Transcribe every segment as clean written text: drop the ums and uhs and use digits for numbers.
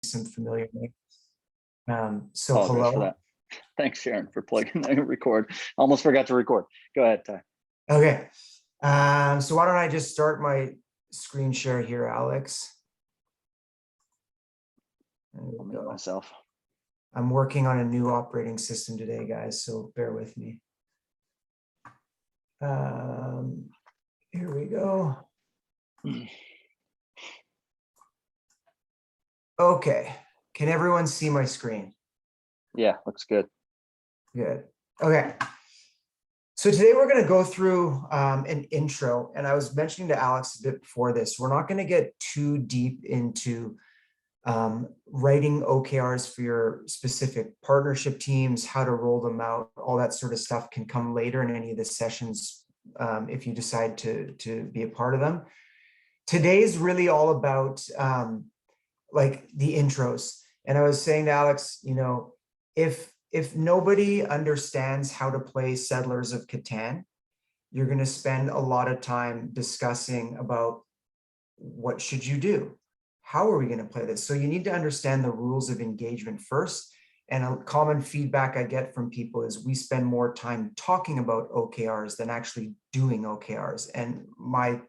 some familiar names. Apologize for Hello. that. Thanks, Sharon, for plugging the record. Almost forgot to record. Go ahead, Ty. Okay. So why don't I just start my screen share here, Alex? I'll mute myself. I'm working on a new operating system today, guys, so bear with me. Here we go. Okay. Can everyone see my screen? Yeah, looks good. Good. Okay. So today we're going to go through an intro, and I was mentioning to Alex a bit before this, we're not going to get too deep into writing OKRs for your specific partnership teams, how to roll them out, all that sort of stuff can come later in any of the sessions if you decide to be a part of them. Today's really all about like the intros. And I was saying to Alex, you know, if nobody understands how to play Settlers of Catan, you're going to spend a lot of time discussing about what should you do? How are we going to play this? So you need to understand the rules of engagement first. And a common feedback I get from people is we spend more time talking about OKRs than actually doing OKRs. And my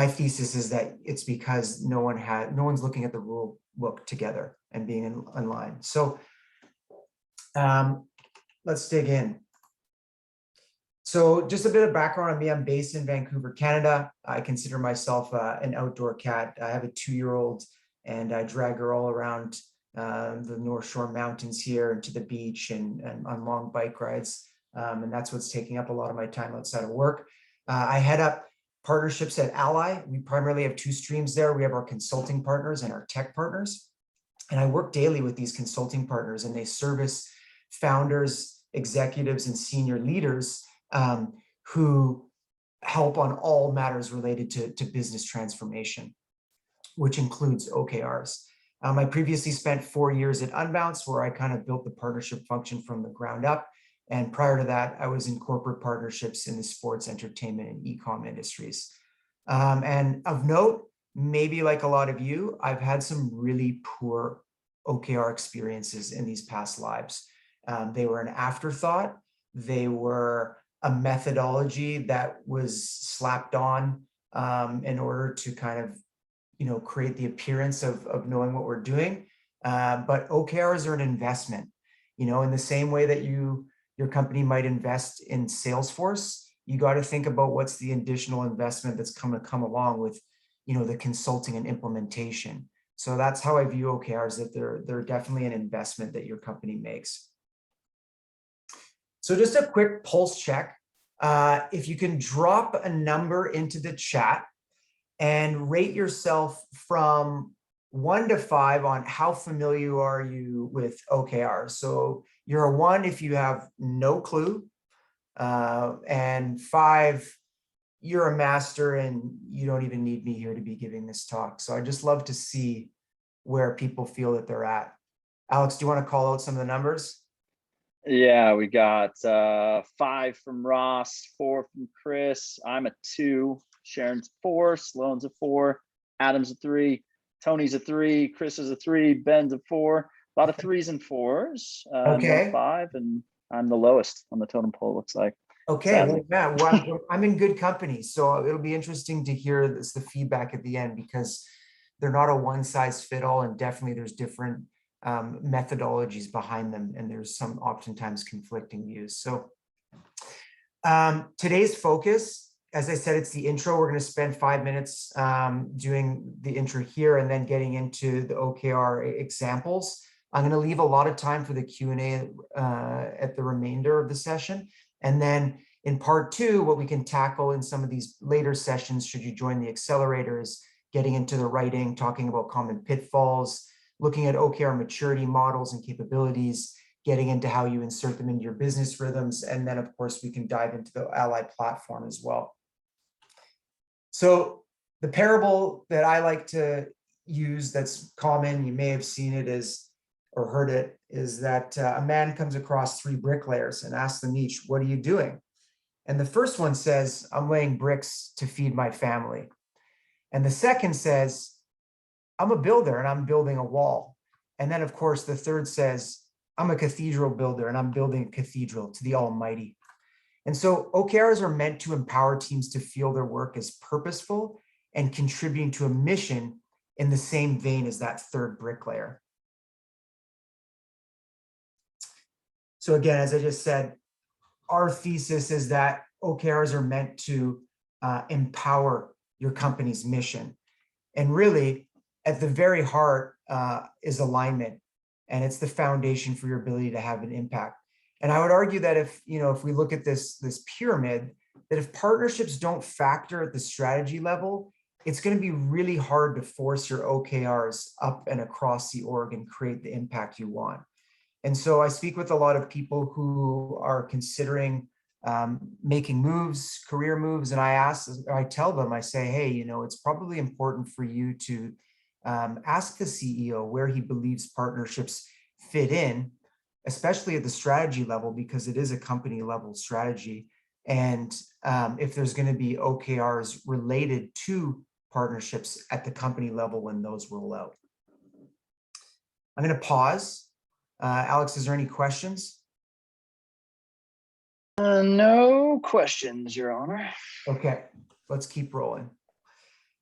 thesis is that it's because no one's looking at the rule book together and being in line. So let's dig in. So just a bit of background on me. I'm based in Vancouver, Canada. I consider myself an outdoor cat. I have a 2-year-old and I drag her all around the North Shore Mountains here and to the beach and on long bike rides. And that's what's taking up a lot of my time outside of work. I head up partnerships at Ally. We primarily have 2 streams there. We have our consulting partners and our tech partners. And I work daily with these consulting partners, and they service founders, executives, and senior leaders who help on all matters related to business transformation, which includes OKRs. I previously spent 4 years at Unbounce, where I kind of built the partnership function from the ground up. And prior to that, I was in corporate partnerships in the sports, entertainment, and e-com industries. And of note, maybe like a lot of you, I've had some really poor OKR experiences in these past lives. They were an afterthought. They were a methodology that was slapped on in order to kind of, create the appearance of knowing what we're doing. But OKRs are an investment, in the same way that your company might invest in Salesforce. You got to think about what's the additional investment that's going to come along with, the consulting and implementation. So that's how I view OKRs, that they're definitely an investment that your company makes. So just a quick pulse check. If you can drop a number into the chat and rate yourself from 1 to 5 on how familiar are you with OKRs. So you're a 1 if you have no clue, and 5, you're a master and you don't even need me here to be giving this talk. So I just love to see where people feel that they're at. Alex, do you want to call out some of the numbers? Yeah, we got 5 from Ross, 4 from Chris. I'm a 2. Sharon's 4. Sloan's a 4. Adam's a 3. Tony's a 3. Chris is a 3. Ben's a 4. A lot of 3s and 4s. Okay. 5, and I'm the lowest on the totem pole, looks like. Okay, well, yeah, well, I'm in good company, so it'll be interesting to hear the feedback at the end, because they're not a one-size-fit-all, and definitely there's different methodologies behind them, and there's some oftentimes conflicting views. So today's focus, as I said, it's the intro. We're going to spend 5 minutes doing the intro here and then getting into the OKR examples. I'm going to leave a lot of time for the Q&A at the remainder of the session. And then in part 2, what we can tackle in some of these later sessions, should you join the Accelerator, is getting into the writing, talking about common pitfalls, looking at OKR maturity models and capabilities, getting into how you insert them into your business rhythms. And then, of course, we can dive into the Ally platform as well. So the parable that I like to use that's common, you may have seen it or heard it, is that a man comes across 3 bricklayers and asks them each, "What are you doing?" And the first one says, "I'm laying bricks to feed my family." And the second says, I'm a builder and I'm building a wall. And then of course, the third says, I'm a cathedral builder and I'm building a cathedral to the Almighty. And so OKRs are meant to empower teams to feel their work as purposeful and contributing to a mission in the same vein as that third bricklayer. So again, as I just said, our thesis is that OKRs are meant to empower your company's mission. And really, at the very heart is alignment. And it's the foundation for your ability to have an impact. And I would argue that if we look at this pyramid, that if partnerships don't factor at the strategy level, it's going to be really hard to force your OKRs up and across the org and create the impact you want. And so I speak with a lot of people who are considering making moves, career moves, and I tell them, I say, hey, it's probably important for you to ask the CEO where he believes partnerships fit in, especially at the strategy level, because it is a company level strategy. And if there's going to be OKRs related to partnerships at the company level when those roll out. I'm going to pause. Alex, is there any questions? No questions, Your Honor. Okay, let's keep rolling.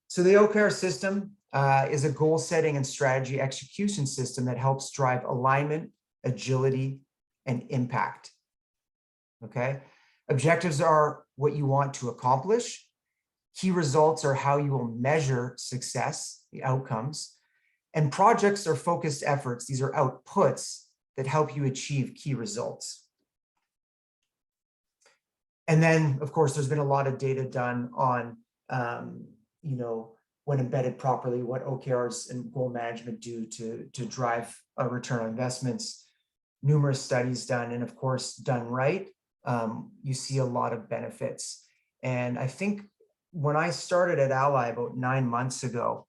So the OKR system is a goal setting and strategy execution system that helps drive alignment, agility, and impact. Okay, objectives are what you want to accomplish. Key results are how you will measure success, the outcomes. And projects are focused efforts. These are outputs that help you achieve key results. And then, of course, there's been a lot of data done on, when embedded properly, what OKRs and goal management do to drive a return on investments. Numerous studies done, and of course, done right, you see a lot of benefits. And I think when I started at Ally about 9 months ago,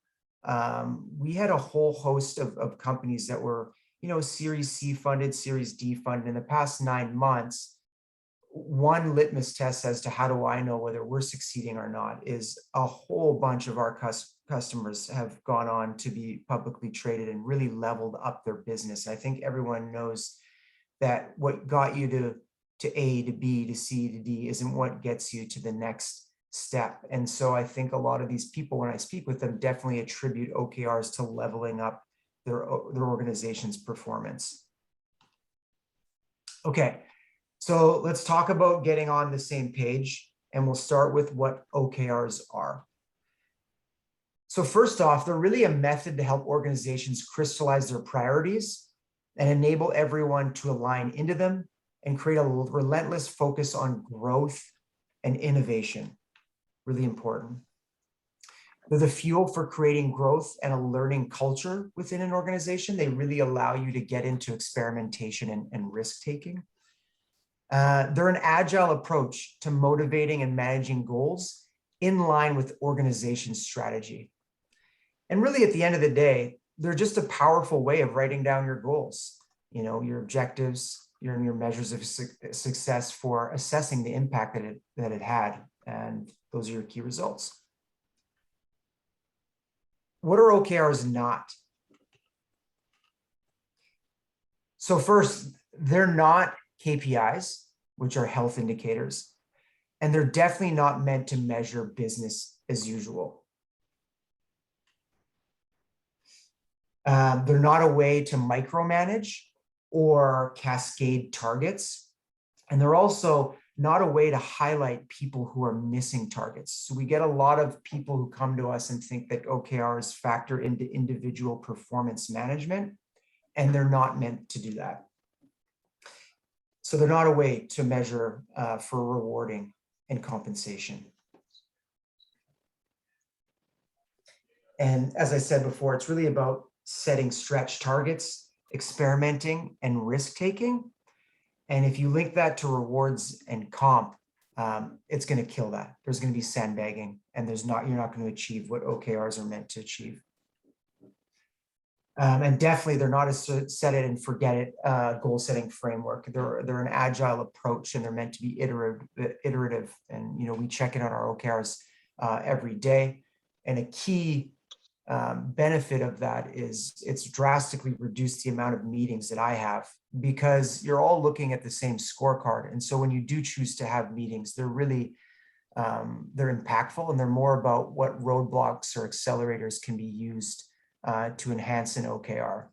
we had a whole host of companies that were, Series C funded, Series D funded. In the past 9 months, one litmus test as to how do I know whether we're succeeding or not is a whole bunch of our customers have gone on to be publicly traded and really leveled up their business. I think everyone knows that what got you to A, to B, to C, to D isn't what gets you to the next step. And so I think a lot of these people, when I speak with them, definitely attribute OKRs to leveling up their organization's performance. Okay, so let's talk about getting on the same page, and we'll start with what OKRs are. So first off, they're really a method to help organizations crystallize their priorities and enable everyone to align into them and create a relentless focus on growth and innovation. Really important. They're the fuel for creating growth and a learning culture within an organization. They really allow you to get into experimentation and risk-taking. They're an agile approach to motivating and managing goals in line with organization strategy. And really, at the end of the day, they're just a powerful way of writing down your goals, your objectives, your measures of success for assessing the impact that it had. And those are your key results. What are OKRs not? So first, they're not KPIs, which are health indicators, and they're definitely not meant to measure business as usual. They're not a way to micromanage or cascade targets, and they're also not a way to highlight people who are missing targets. So we get a lot of people who come to us and think that OKRs factor into individual performance management, and they're not meant to do that. So they're not a way to measure for rewarding and compensation. And as I said before, it's really about setting stretch targets, experimenting, and risk-taking. And if you link that to rewards and comp, it's going to kill that. There's going to be sandbagging, and you're not going to achieve what OKRs are meant to achieve. And definitely, they're not a set it and forget it goal setting framework. They're an agile approach, and they're meant to be iterative. And we check in on our OKRs every day. And a key benefit of that is it's drastically reduced the amount of meetings that I have, because you're all looking at the same scorecard. And so when you do choose to have meetings, they're really, they're impactful, and they're more about what roadblocks or accelerators can be used to enhance an OKR.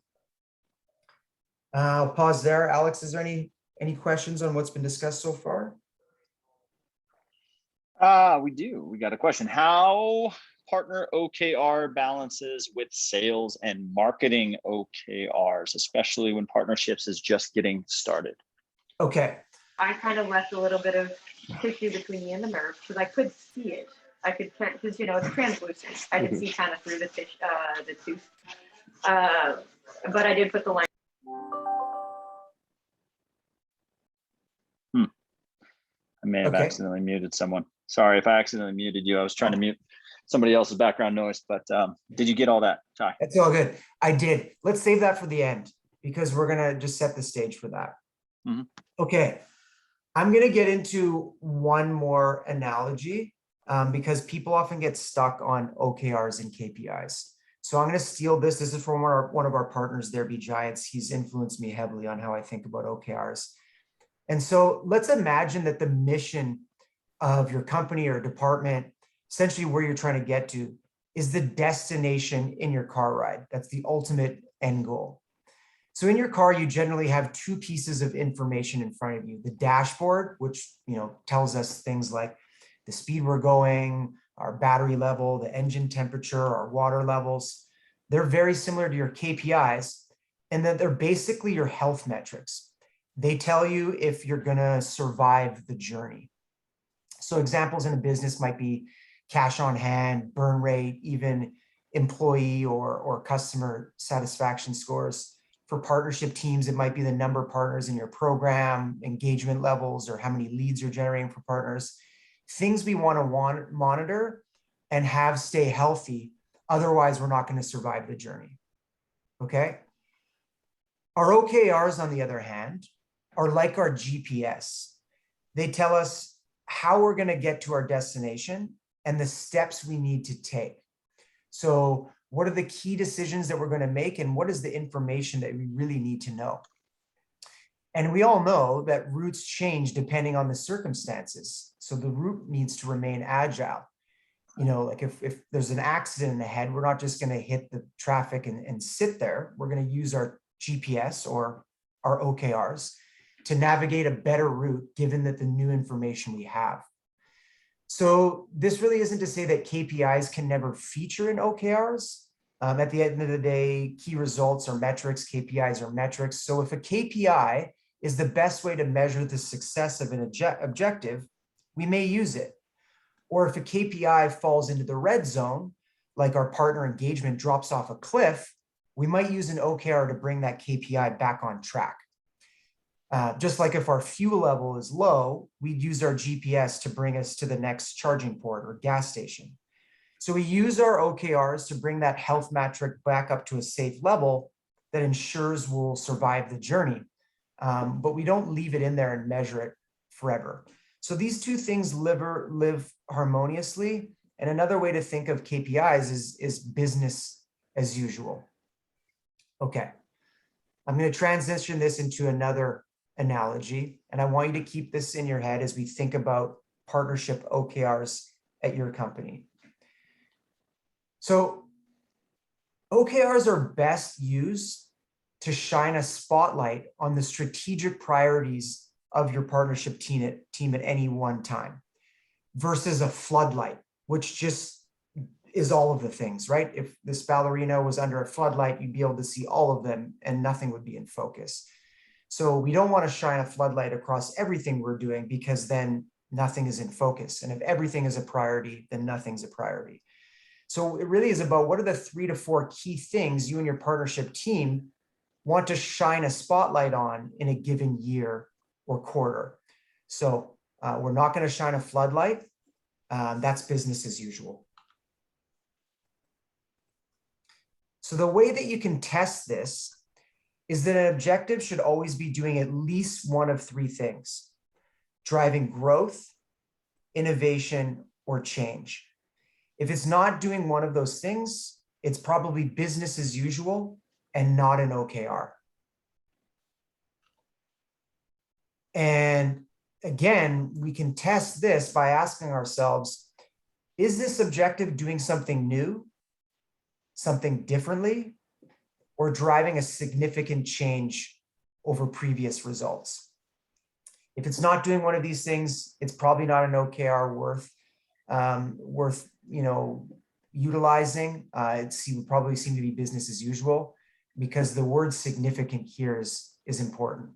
I'll pause there. Alex, is there any questions on what's been discussed so far? We do. We got a question. How partner OKR balances with sales and marketing OKRs, especially when partnerships is just getting started? Okay. I kind of left a little bit of tissue between me and the merge because I could see it. I could, because it's translucent. I could see kind of through the tooth. But I did put the line. I may have accidentally muted someone. Sorry if I accidentally muted you. I was trying to mute somebody else's background noise, but did you get all that, Ty? That's all good. I did. Let's save that for the end, because we're going to just set the stage for that. Mm-hmm. Okay. I'm going to get into one more analogy because people often get stuck on OKRs and KPIs. So I'm going to steal this. This is from one of our partners there, Be Giants. He's influenced me heavily on how I think about OKRs. And so let's imagine that the mission of your company or department, essentially where you're trying to get to, is the destination in your car ride. That's the ultimate end goal. So in your car, you generally have two pieces of information in front of you: the dashboard, which tells us things like the speed we're going, our battery level, the engine temperature, our water levels. They're very similar to your KPIs, and that they're basically your health metrics. They tell you if you're going to survive the journey. So examples in a business might be cash on hand, burn rate, even employee or customer satisfaction scores. For partnership teams, it might be the number of partners in your program, engagement levels, or how many leads you're generating for partners. Things we want to monitor and have stay healthy. Otherwise, we're not going to survive the journey. Okay. Our OKRs, on the other hand, are like our GPS. They tell us how we're going to get to our destination and the steps we need to take. So what are the key decisions that we're going to make, and what is the information that we really need to know? And we all know that routes change depending on the circumstances. So the route needs to remain agile. Like if there's an accident ahead, we're not just going to hit the traffic and sit there. We're going to use our GPS or our OKRs to navigate a better route given that the new information we have. So this really isn't to say that KPIs can never feature in OKRs. At the end of the day, key results are metrics, KPIs are metrics. So if a KPI is the best way to measure the success of an objective, we may use it. Or if a KPI falls into the red zone, like our partner engagement drops off a cliff, we might use an OKR to bring that KPI back on track. Just like if our fuel level is low, we'd use our GPS to bring us to the next charging port or gas station. So we use our OKRs to bring that health metric back up to a safe level that ensures we'll survive the journey. But we don't leave it in there and measure it forever. So these two things live harmoniously. And another way to think of KPIs is business as usual. Okay, I'm going to transition this into another analogy, and I want you to keep this in your head as we think about partnership OKRs at your company. So OKRs are best used to shine a spotlight on the strategic priorities of your partnership team at any one time, versus a floodlight, which just is all of the things, right? If this ballerina was under a floodlight, you'd be able to see all of them and nothing would be in focus. So we don't want to shine a floodlight across everything we're doing, because then nothing is in focus. And if everything is a priority, then nothing's a priority. So it really is about what are the 3 to 4 key things you and your partnership team want to shine a spotlight on in a given year or quarter. So we're not going to shine a floodlight. That's business as usual. So the way that you can test this is that an objective should always be doing at least one of 3 things: driving growth, innovation, or change. If it's not doing one of those things, it's probably business as usual and not an OKR. And again, we can test this by asking ourselves, is this objective doing something new, something differently, or driving a significant change over previous results? If it's not doing one of these things, it's probably not an OKR worth utilizing. It would probably seem to be business as usual, because the word significant here is important.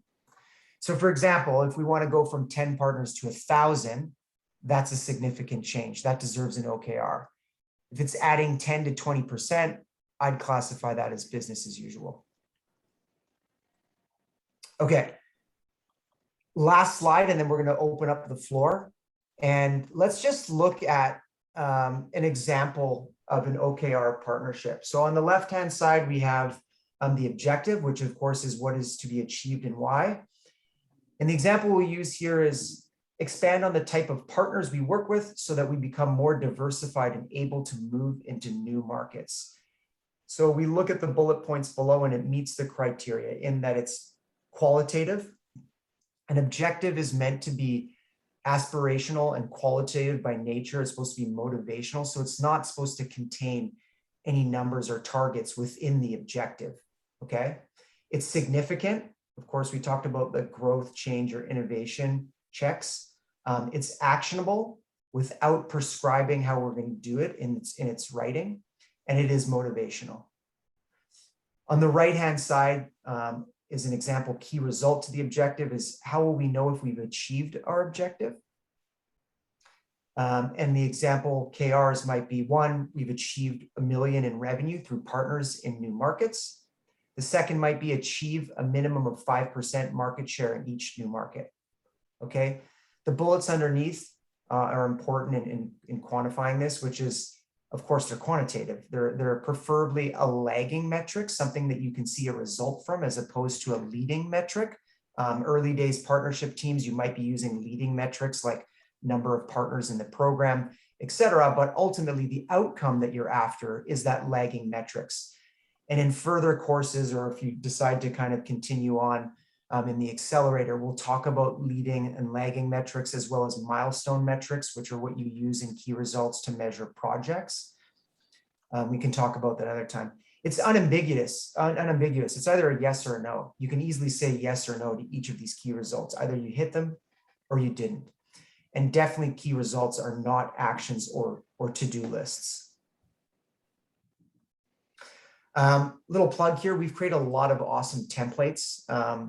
So for example, if we want to go from 10 partners to 1,000, that's a significant change. That deserves an OKR. If it's adding 10 to 20%, I'd classify that as business as usual. Okay. Last slide, and then we're going to open up the floor. And let's just look at an example of an OKR partnership. So on the left-hand side, we have the objective, which of course is what is to be achieved and why. And the example we'll use here is expand on the type of partners we work with so that we become more diversified and able to move into new markets. So we look at the bullet points below and it meets the criteria in that it's qualitative. An objective is meant to be aspirational and qualitative by nature. It's supposed to be motivational. So it's not supposed to contain any numbers or targets within the objective. Okay. It's significant. Of course, we talked about the growth, change, or innovation checks. It's actionable without prescribing how we're going to do it in its writing. And it is motivational. On the right-hand side is an example key result to the objective is how will we know if we've achieved our objective? And the example KRs might be one, we've achieved $1 million in revenue through partners in new markets. The second might be achieve a minimum of 5% market share in each new market. Okay. The bullets underneath are important in quantifying this, which is, of course, they're quantitative. They're preferably a lagging metric, something that you can see a result from as opposed to a leading metric. Early days partnership teams, you might be using leading metrics like number of partners in the program, et cetera. But ultimately, the outcome that you're after is that lagging metrics. And in further courses, or if you decide to kind of continue on in the Accelerator, we'll talk about leading and lagging metrics as well as milestone metrics, which are what you use in key results to measure projects. We can talk about that another time. It's unambiguous. It's either a yes or a no. You can easily say yes or no to each of these key results. Either you hit them or you didn't. And definitely key results are not actions or to-do lists. Little plug here, we've created a lot of awesome templates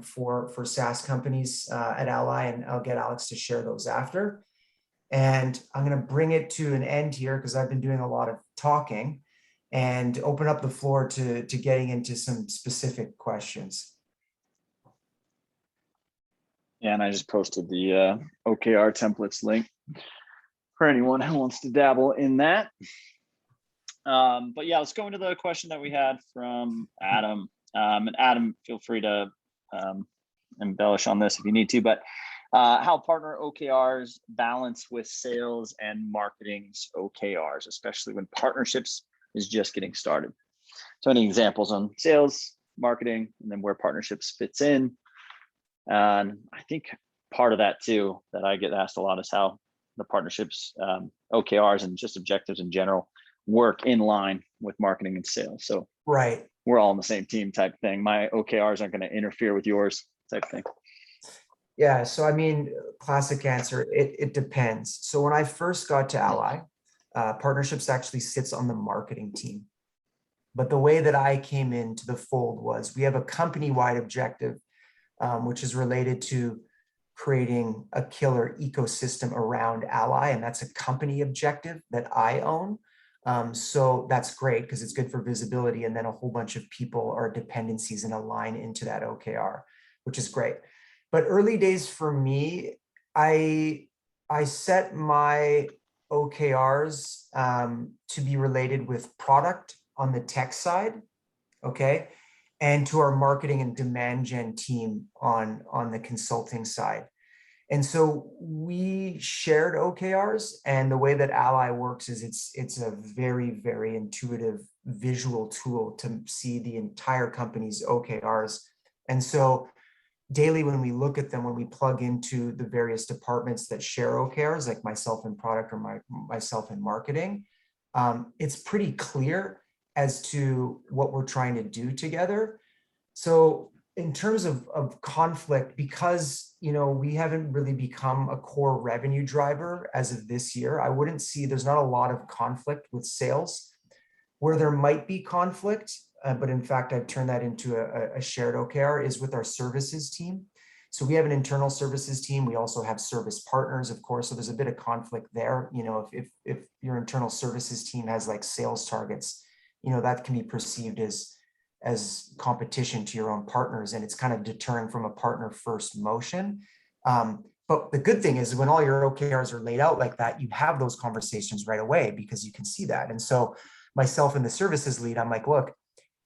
for SaaS companies at Ally, and I'll get Alex to share those after. And I'm going to bring it to an end here because I've been doing a lot of talking and open up the floor to getting into some specific questions. Yeah, and I just posted the OKR templates link for anyone who wants to dabble in that. But yeah, let's go into the question that we had from Adam. And Adam, feel free to embellish on this if you need to, but how partner OKRs balance with sales and marketing's OKRs, especially when partnerships is just getting started. So any examples on sales, marketing, and then where partnerships fits in. And I think part of that too, that I get asked a lot is how the partnerships, OKRs and just objectives in general work in line with marketing and sales. So right, we're all on the same team type thing. My OKRs aren't going to interfere with yours type thing. Yeah, so I mean, classic answer, it depends. So when I first got to Ally, partnerships actually sits on the marketing team. But the way that I came into the fold was we have a company-wide objective, which is related to creating a killer ecosystem around Ally, and that's a company objective that I own. So that's great because it's good for visibility, and then a whole bunch of people or dependencies and align into that OKR, which is great. But early days for me, I set my OKRs to be related with product on the tech side, okay, and to our marketing and demand gen team on the consulting side. And so we shared OKRs, and the way that Ally works is it's a very, very intuitive visual tool to see the entire company's OKRs. And so daily, when we look at them, when we plug into the various departments that share OKRs, like myself in product or myself in marketing, it's pretty clear as to what we're trying to do together. So in terms of conflict, because we haven't really become a core revenue driver as of this year, I wouldn't see there's not a lot of conflict with sales. Where there might be conflict, but in fact, I've turned that into a shared OKR, is with our services team. So we have an internal services team. We also have service partners, of course. So there's a bit of conflict there. If your internal services team has like sales targets, that can be perceived as competition to your own partners, and it's kind of deterring from a partner first motion. But the good thing is when all your OKRs are laid out like that, you have those conversations right away because you can see that. And so myself and the services lead, I'm like, look,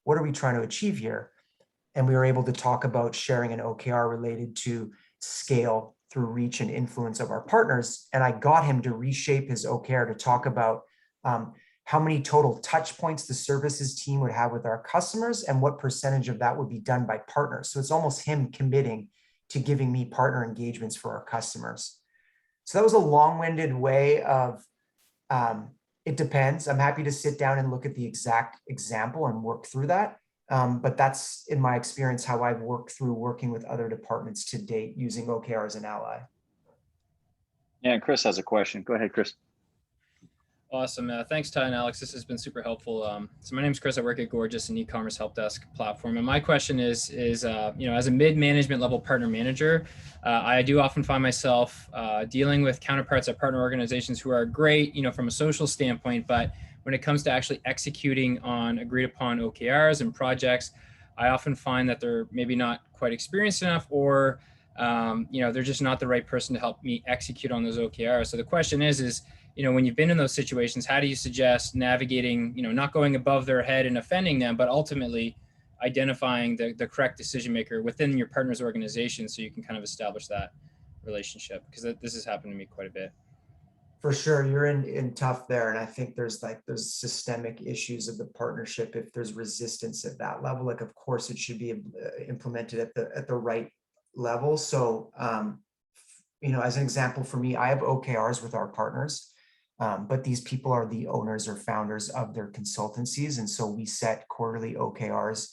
what are we trying to achieve here? And we were able to talk about sharing an OKR related to scale through reach and influence of our partners. And I got him to reshape his OKR to talk about how many total touch points the services team would have with our customers and what percentage of that would be done by partners. So it's almost him committing to giving me partner engagements for our customers. So that was a long-winded way of, it depends. I'm happy to sit down and look at the exact example and work through that. But that's, in my experience, how I've worked through working with other departments to date using OKR as an ally. Yeah, and Chris has a question. Go ahead, Chris. Awesome. Thanks, Ty and Alex. This has been super helpful. So my name is Chris. I work at Gorgeous, an e-commerce help desk platform. And my question is as a mid-management level partner manager, I do often find myself dealing with counterparts at partner organizations who are great, from a social standpoint, but when it comes to actually executing on agreed upon OKRs and projects, I often find that they're maybe not quite experienced enough, or they're just not the right person to help me execute on those OKRs. So the question is, when you've been in those situations, how do you suggest navigating, not going above their head and offending them, but ultimately identifying the correct decision maker within your partner's organization so you can kind of establish that relationship? Because this has happened to me quite a bit. For sure, you're in tough there. And I think there's systemic issues of the partnership. If there's resistance at that level, like, of course it should be implemented at the right level. So, as an example for me, I have OKRs with our partners. But these people are the owners or founders of their consultancies. And so we set quarterly OKRs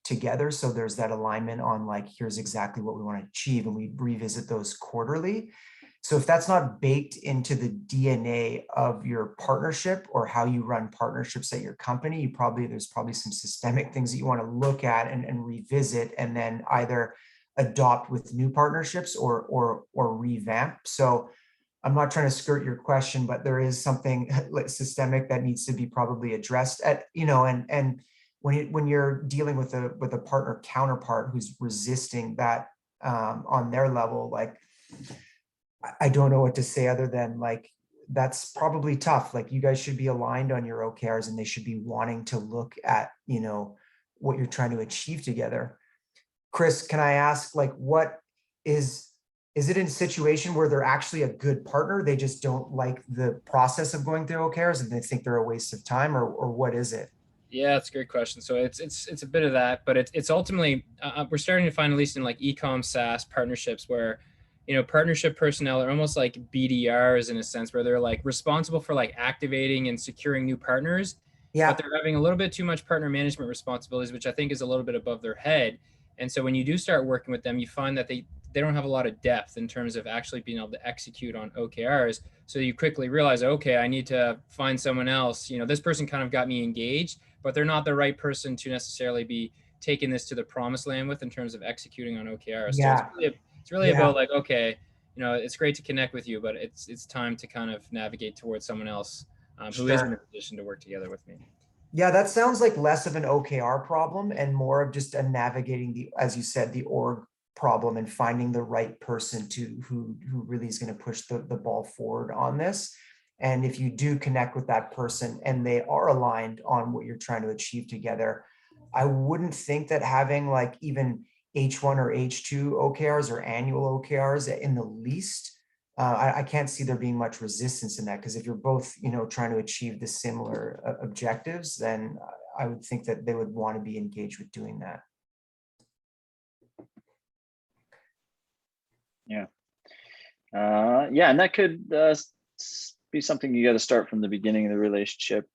together. So there's that alignment on like, here's exactly what we want to achieve. And we revisit those quarterly. So if that's not baked into the DNA of your partnership or how you run partnerships at your company, there's probably some systemic things that you want to look at and revisit, and then either adopt with new partnerships or revamp. So I'm not trying to skirt your question, but there is something systemic that needs to be probably addressed and when you're dealing with a partner counterpart who's resisting that on their level, like, I don't know what to say other than like, that's probably tough. Like, you guys should be aligned on your OKRs and they should be wanting to look at, what you're trying to achieve together. Chris, can I ask, like, what is it in a situation where they're actually a good partner, they just don't like the process of going through OKRs and they think they're a waste of time, or what is it? Yeah, it's a great question. So it's a bit of that, but it's ultimately, we're starting to find, at least in like e-com SaaS partnerships, where, partnership personnel are almost like BDRs in a sense, where they're like responsible for like activating and securing new partners, but they're having a little bit too much partner management responsibilities, which I think is a little bit above their head. And so when you do start working with them, you find that they don't have a lot of depth in terms of actually being able to execute on OKRs. So you quickly realize, okay, I need to find someone else. This person kind of got me engaged, but they're not the right person to necessarily be taking this to the promised land with in terms of executing on OKRs. Yeah. So it's really about like, okay, it's great to connect with you, but it's time to kind of navigate towards someone else who is in a position to work together with me. Yeah, that sounds like less of an OKR problem and more of just a navigating as you said, the org problem and finding the right person who really is going to push the ball forward on this. And if you do connect with that person and they are aligned on what you're trying to achieve together, I wouldn't think that having like even H1 or H2 OKRs or annual OKRs in the least, I can't see there being much resistance in that, because if you're both, trying to achieve the similar objectives, then I would think that they would want to be engaged with doing that. Yeah. Yeah, and that could be something you got to start from the beginning of the relationship,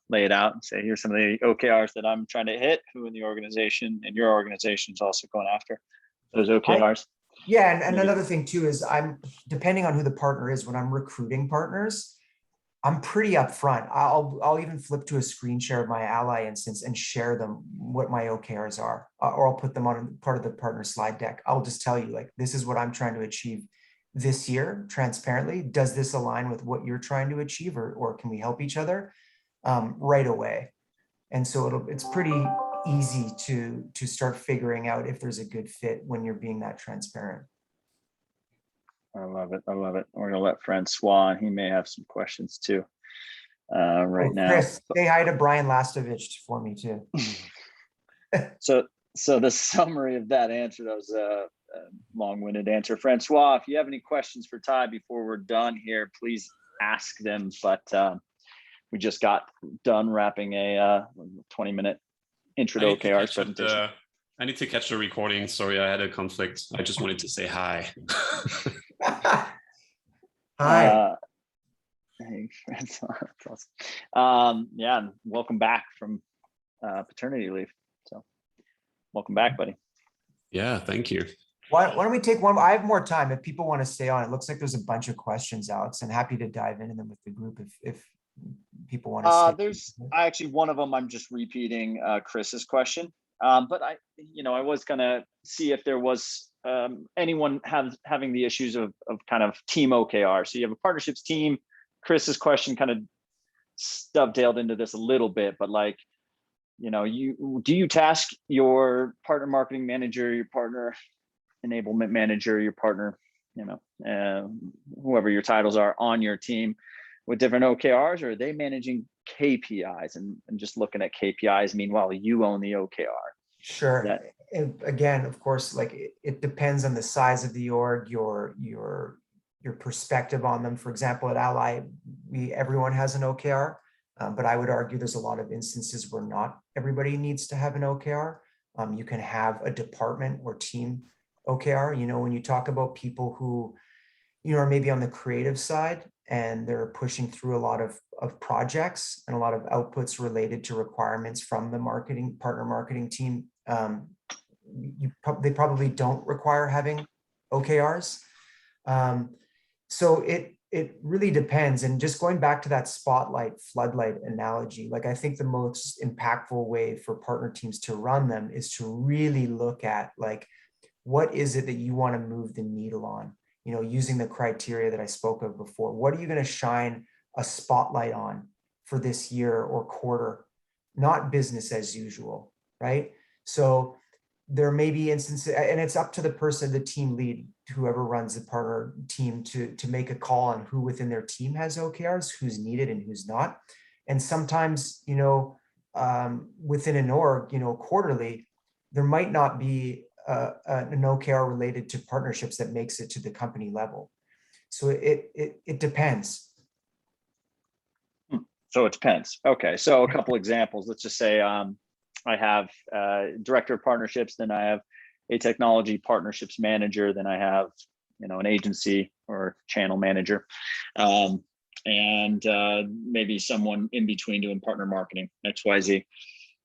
lay it out and say, here's some of the OKRs that I'm trying to hit, who in the organization and your organization is also going after those OKRs. Yeah, and another thing too is depending on who the partner is, when I'm recruiting partners, I'm pretty upfront. I'll even flip to a screen share of my ally instance and share them what my OKRs are, or I'll put them on part of the partner slide deck. I'll just tell you, like, this is what I'm trying to achieve this year transparently. Does this align with what you're trying to achieve, or can we help each other right away? And so it's pretty easy to start figuring out if there's a good fit when you're being that transparent. I love it. I love it. We're gonna let Francois, he may have some questions too right now. Chris, say hi to Brian Lastovich for me too. So the summary of that answer, that was a long-winded answer. Francois, if you have any questions for Ty before we're done here, please ask them. But we just got done wrapping a 20-minute intro to OKRs presentation. I need to catch the recording. Sorry, I had a conflict. I just wanted to say hi. Hi. Hey, Francois. That's awesome. Yeah, and welcome back from paternity leave. So welcome back, buddy. Yeah, thank you. Why don't we take one? I have more time if people want to stay on. It looks like there's a bunch of questions, Alex. I'm happy to dive into them with the group if people want to. There's actually one of them. I'm just repeating Chris's question. But I was gonna see if there was anyone having the issues of kind of team OKR. So you have a partnerships team. Chris's question kind of dovetailed into this a little bit, but like, do you task your partner marketing manager, your partner enablement manager, your partner, whoever your titles are on your team with different OKRs, or are they managing KPIs and just looking at KPIs? Meanwhile, you own the OKR. Sure. And again, of course, like it depends on the size of the org, your perspective on them. For example, at Ally, everyone has an OKR, but I would argue there's a lot of instances where not everybody needs to have an OKR. You can have a department or team OKR. When you talk about people who, are maybe on the creative side and they're pushing through a lot of projects and a lot of outputs related to requirements from the partner marketing team, they probably don't require having OKRs. So it really depends. And just going back to that spotlight floodlight analogy, like I think the most impactful way for partner teams to run them is to really look at, like, what is it that you want to move the needle on? Using the criteria that I spoke of before. What are you going to shine a spotlight on for this year or quarter? Not business as usual, right? So there may be instances, and it's up to the person, the team lead, whoever runs the partner team, to make a call on who within their team has OKRs, who's needed and who's not. And sometimes, within an org, quarterly, there might not be an OKR related to partnerships that makes it to the company level. So it depends. So it depends. Okay, so a couple examples. Let's just say I have director of partnerships, then I have a technology partnerships manager, then I have an agency or channel manager, and maybe someone in between doing partner marketing, XYZ.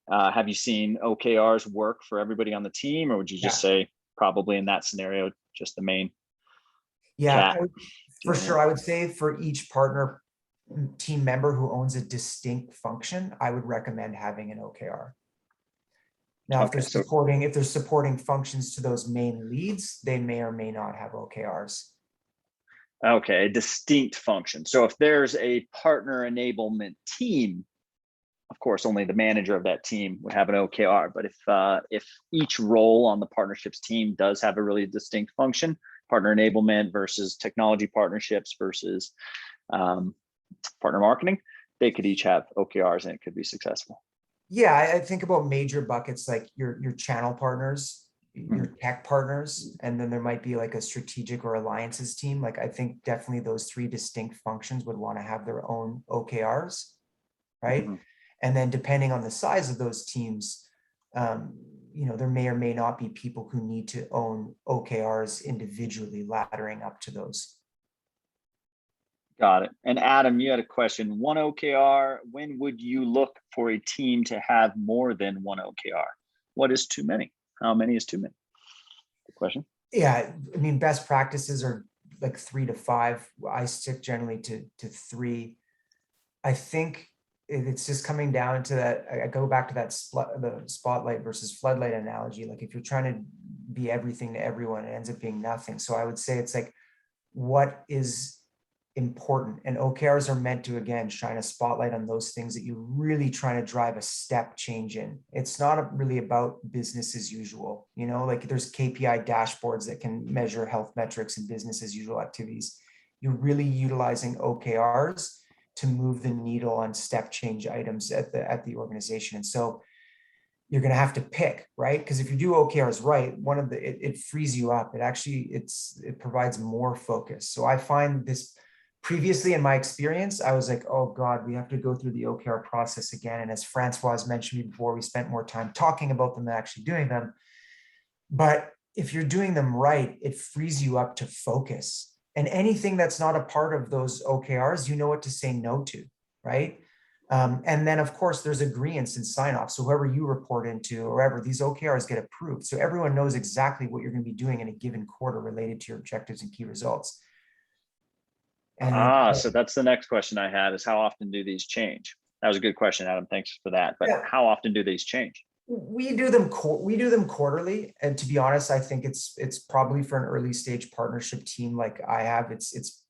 Have you seen OKRs work for everybody on the team, or would you just say probably in that scenario, just the main? Yeah, for sure. I would say for each partner team member who owns a distinct function, I would recommend having an OKR. Now, if they're supporting functions to those main leads, they may or may not have OKRs. Okay, a distinct function. So if there's a partner enablement team, of course, only the manager of that team would have an OKR. But if each role on the partnerships team does have a really distinct function, partner enablement versus technology partnerships versus partner marketing, they could each have OKRs and it could be successful. Yeah, I think about major buckets like your channel partners, your tech partners, and then there might be like a strategic or alliances team. Like I think definitely those three distinct functions would want to have their own OKRs, right? And then depending on the size of those teams, there may or may not be people who need to own OKRs individually, laddering up to those. Got it. And Adam, you had a question. One OKR, when would you look for a team to have more than one OKR? What is too many? How many is too many? Good question. Yeah, I mean, best practices are like 3 to 5. I stick generally to 3. I think it's just coming down to that. I go back to that the spotlight versus floodlight analogy. Like if you're trying to be everything to everyone, it ends up being nothing. So I would say it's like, what is important? And OKRs are meant to, again, shine a spotlight on those things that you're really trying to drive a step change in. It's not really about business as usual. Like there's KPI dashboards that can measure health metrics and business as usual activities. You're really utilizing OKRs to move the needle on step change items at the organization. And so you're going to have to pick, right? Because if you do OKRs right, it frees you up. It provides more focus. So I find this previously in my experience, I was like, oh God, we have to go through the OKR process again. And as Francois mentioned before, we spent more time talking about them than actually doing them. But if you're doing them right, it frees you up to focus. And anything that's not a part of those OKRs, you know what to say no to, right? And then, of course, there's agreements and sign-off. So whoever you report into or wherever, these OKRs get approved. So everyone knows exactly what you're going to be doing in a given quarter related to your objectives and key results. And so that's the next question I had, is how often do these change? That was a good question, Adam. Thanks for that. But how often do these change? We do them quarterly, and to be honest, I think it's probably for an early stage partnership team like I have.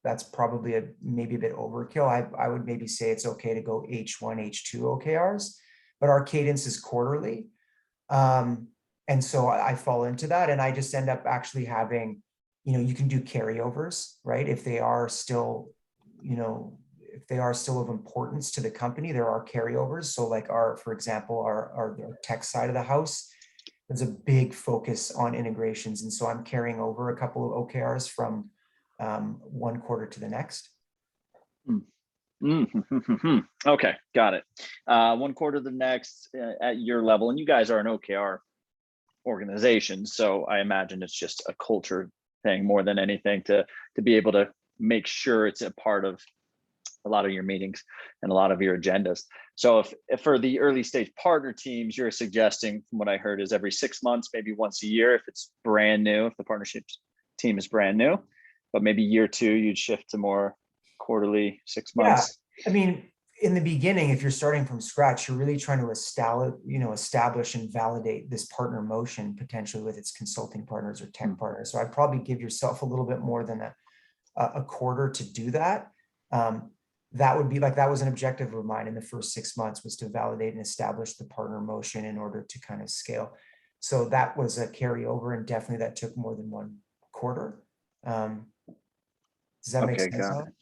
That's probably maybe a bit overkill. I would maybe say it's okay to go H1, H2 OKRs, but our cadence is quarterly, and so I fall into that, and I just end up actually having, you can do carryovers, right? If they are still, of importance to the company, there are carryovers. So like for example, our tech side of the house, there's a big focus on integrations. And so I'm carrying over a couple of OKRs from one quarter to the next. Okay, got it. One quarter to the next at your level. And you guys are an OKR organization. So I imagine it's just a culture thing more than anything to be able to make sure it's a part of a lot of your meetings and a lot of your agendas. So if for the early stage partner teams, you're suggesting, from what I heard, is every 6 months, maybe once a year, if it's brand new, if the partnerships team is brand new, but maybe year 2, you'd shift to more quarterly, 6 months. Yeah. I mean, in the beginning, if you're starting from scratch, you're really trying to establish and validate this partner motion potentially with its consulting partners or tech partners. So I'd probably give yourself a little bit more than a quarter to do that. That would be like, that was an objective of mine in the first 6 months, was to validate and establish the partner motion in order to kind of scale. So that was a carryover, and definitely that took more than 1 quarter. Does that make sense? Got it.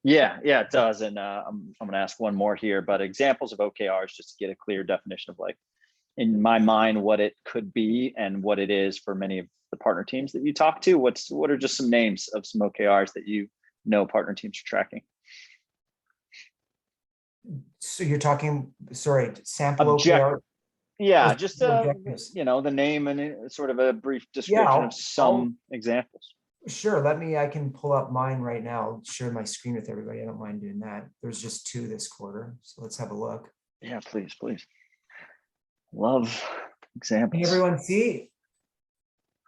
Yeah, it does. And I'm going to ask one more here, but examples of OKRs, just to get a clear definition of, like, in my mind, what it could be and what it is for many of the partner teams that you talk to. What are just some names of some OKRs that partner teams are tracking? So you're talking, sorry, sample OKR? Yeah, just the name and sort of a brief description of some examples. Sure, I can pull up mine right now. I'll share my screen with everybody. I don't mind doing that. There's just 2 this quarter, so let's have a look. Yeah, please. Love examples. Can everyone see?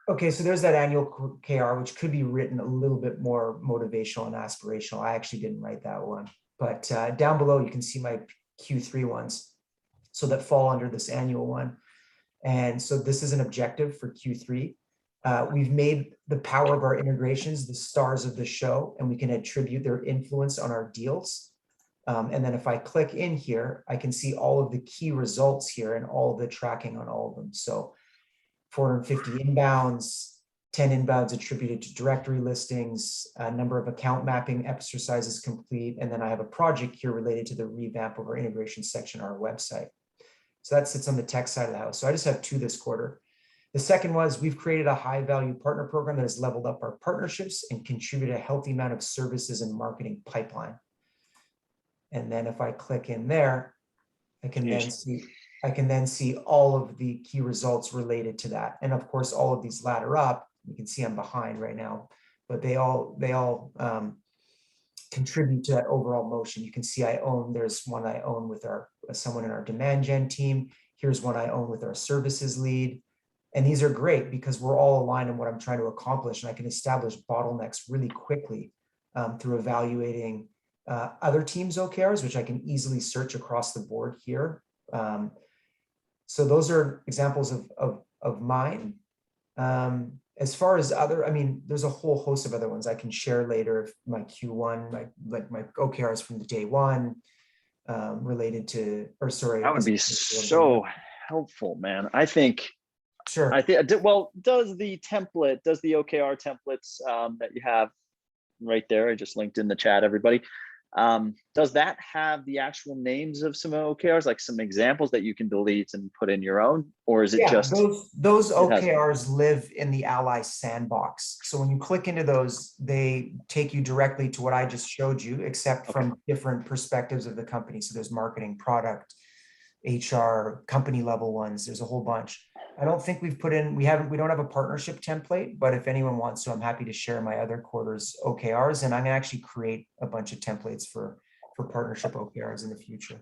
Okay, so there's that annual KR, which could be written a little bit more motivational and aspirational. I actually didn't write that one, but down below you can see my Q3 ones, so that fall under this annual one. And so this is an objective for Q3. We've made the power of our integrations the stars of the show, and we can attribute their influence on our deals. And then if I click in here, I can see all of the key results here and all of the tracking on all of them. So 450 inbounds, 10 inbounds attributed to directory listings, a number of account mapping exercises complete, and then I have a project here related to the revamp of our integration section on our website. So that sits on the tech side of the house. So I just have 2 this quarter. The second was, we've created a high value partner program that has leveled up our partnerships and contributed a healthy amount of services and marketing pipeline. And then if I click in there, I can You then should- see, I can then see all of the key results related to that. And of course, all of these ladder up. You can see I'm behind right now, but they all contribute to that overall motion. You can see there's one I own with someone in our demand gen team. Here's one I own with our services lead. And these are great because we're all aligned in what I'm trying to accomplish. And I can establish bottlenecks really quickly through evaluating other teams' OKRs, which I can easily search across the board here. So those are examples of mine. As far as there's a whole host of other ones I can share later. If my Q1, my OKRs from the day one related to, or sorry. That would be so helpful, man. I think, Sure. well, does the OKR templates that you have right there, I just linked in the chat, everybody. Does that have the actual names of some OKRs, like some examples that you can delete and put in your own, or is it just those OKRs live in the Ally sandbox? So when you click into those, they take you directly to what I just showed you, except from different perspectives of the company. So there's marketing, product, HR, company level ones. There's a whole bunch. I don't think we don't have a partnership template, but if anyone wants to, I'm happy to share my other quarters OKRs, and I'm gonna actually create a bunch of templates for partnership OKRs in the future.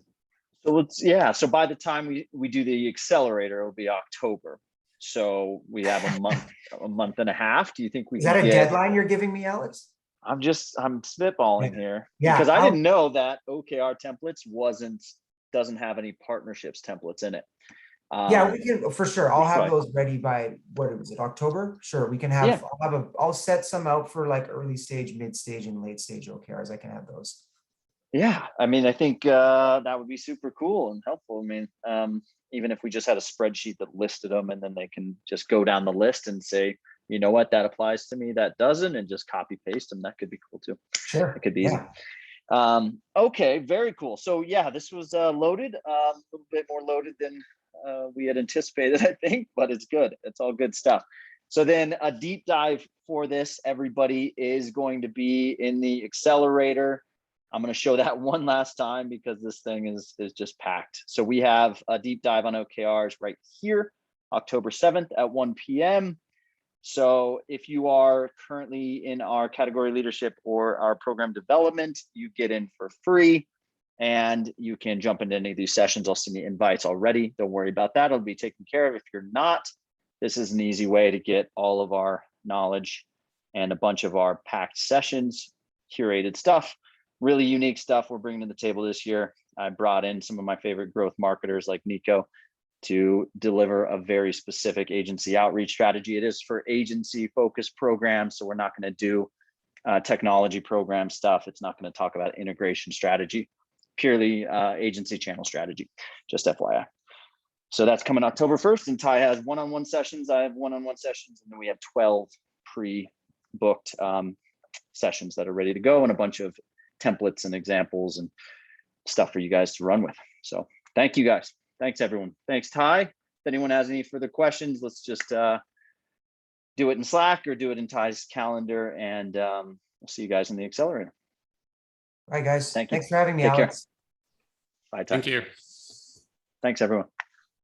So so by the time we do the accelerator, it'll be October. So we have a month and a half. Do you think we Is that can a deadline you're giving me, Alex? I'm spitballing here Yeah, because I didn't know that OKR templates doesn't have any partnerships templates in it. Yeah, we can for sure. I'll have those ready by what was it, October? Sure, we can have. Yeah. I'll set some out for like early stage, mid stage, and late stage OKRs. I can have those. Yeah, I mean, I think that would be super cool and helpful. I mean, even if we just had a spreadsheet that listed them, and then they can just go down the list and say, you know what, that applies to me, that doesn't, and just copy paste them. That could be cool too. Sure, it could be easy. Okay, very cool. So yeah, this was loaded, a little bit more loaded than we had anticipated, I think, but it's good. It's all good stuff. So then a deep dive for this, everybody, is going to be in the Accelerator. I'm going to show that one last time because this thing is just packed. So we have a deep dive on OKRs right here, October 7th at 1 p.m. So if you are currently in our category leadership or our program development, you get in for free and you can jump into any of these sessions. I'll send you invites already. Don't worry about that. It'll be taken care of. If you're not, this is an easy way to get all of our knowledge and a bunch of our packed sessions, curated stuff, really unique stuff we're bringing to the table this year. I brought in some of my favorite growth marketers like Nico to deliver a very specific agency outreach strategy. It is for agency focused programs. So we're not going to do technology program stuff. It's not going to talk about integration strategy, purely agency channel strategy, just FYI. So that's coming October 1st, and Ty has one-on-one sessions. I have one-on-one sessions, and then we have 12 pre-booked sessions that are ready to go, and a bunch of templates and examples and stuff for you guys to run with. So thank you guys. Thanks everyone. Thanks, Ty. If anyone has any further questions, let's just do it in Slack or do it in Ty's calendar, and we'll see you guys in the Accelerator. All right, guys. Thank you. Thanks for having me, Take Alex. care. Bye, Ty. Thank you. Thanks, everyone.